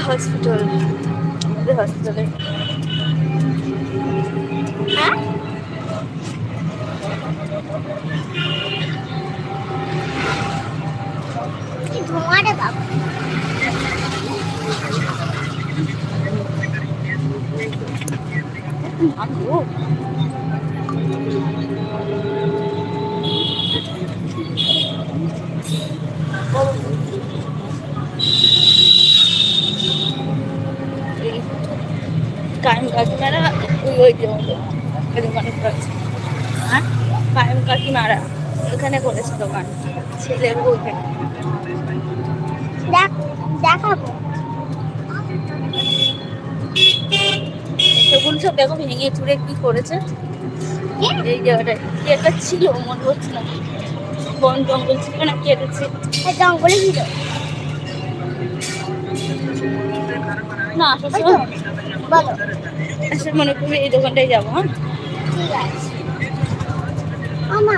hospital হসপিটালে ধোঁয়ারে বাবা কায়েম কাকিমারা ওই যে দোকানে করেছে হ্যাঁ কায়েম কাকিমারা ওখানে করেছে দোকান ছেলের ওইখানে দেখাবো সেগুলো সব দেখো ভেঙে চুরে কি করেছে এই জায়গাটায় কি একটা ছিল মনে হচ্ছে না বন জঙ্গল ছিল না কেটেছে জঙ্গলে ছিল না আসলে বলো আসলে মনে করবি এই দোকানটায় যাবো হ্যাঁ ঠিক আছে আমা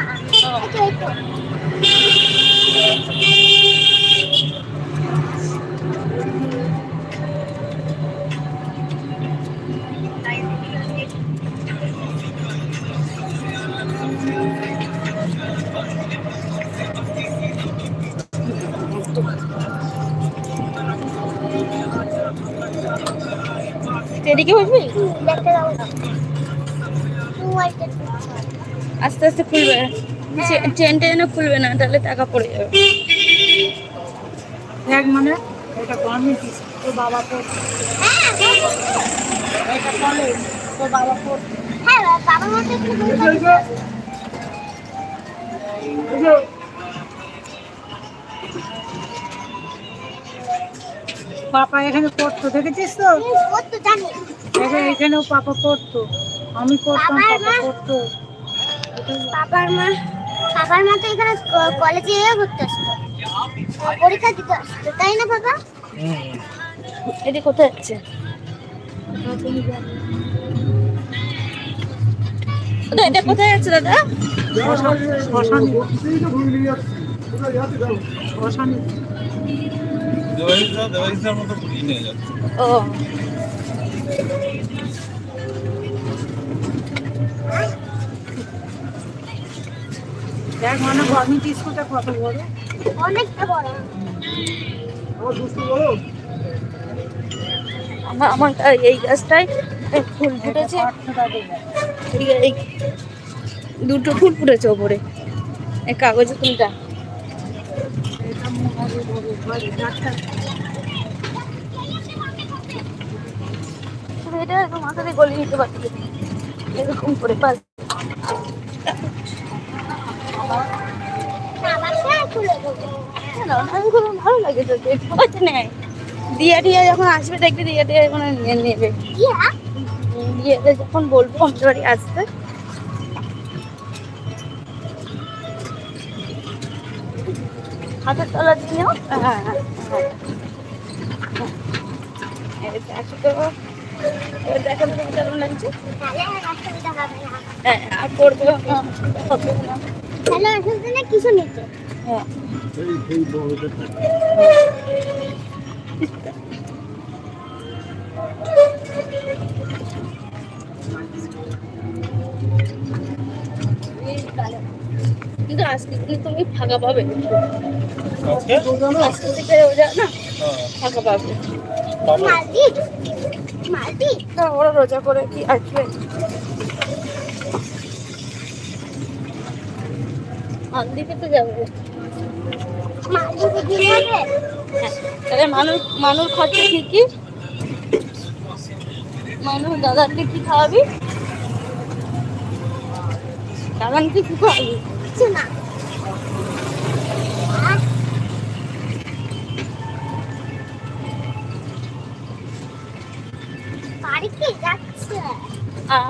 এদিকে বসবি দেখতে দাও আস্তে আস্তে খুলবে ট্রেনটা যেন খুলবে না তাহলে টাকা পড়ে যাবে দেখ মানে এটা গভর্নমেন্ট তোর বাবা পড়ছে এটা কলেজ তোর বাবা পড়ছে হ্যাঁ বাবা মতো একটু পাপা এখানে পড়তো দেখেছিস তো পড়তো জানি এখানেও পাপা পড়তো আমি পড়তাম পাপা পড়তো বাবার মা তো এখানে কলেজে ঘুরতে আসতো পরীক্ষা দিতে আসতো তাই না বাবা এটি কোথায় যাচ্ছে এটা কোথায় যাচ্ছে দাদা ও দেখ মানে গভর্নমেন্ট স্কুলটা কত বড় অনেকটা বড় আমার এই গাছটায় ফুল ফুটেছে এই দুটো ফুল ফুটেছে ওপরে এই কাগজের ফুলটা এটা এরকম মাথাতে গলিয়ে নিতে পারছি এরকম করে পাস ভালো লাগে তো নেয় দিয়া টিয়া যখন আসবে দেখবি দিয়া টিয়া এখন নিয়ে নেবে দিয়াতে যখন বলবো আমাদের বাড়ি আসতে হাতের তলা দিয়ে হ্যাঁ হ্যাঁ একশো টাকা এবার দেখা দেবো কেমন লাগছে হ্যাঁ আর করবো হ্যালো আসলে না কিছু নিতে হ্যাঁ কিন্তু আজকে কিন্তু তুমি ফাঁকা পাবে আজকে থেকে ওরা না ফাঁকা পাবে ওরা রোজা করে কি আসবে দিকে তো যাবে তাহলে মানুষ খরচা কি মানুষ দাদাকে কি খাওয়াবি দাদাকে কি খাওয়াবি না বাড়ি কি যাচ্ছে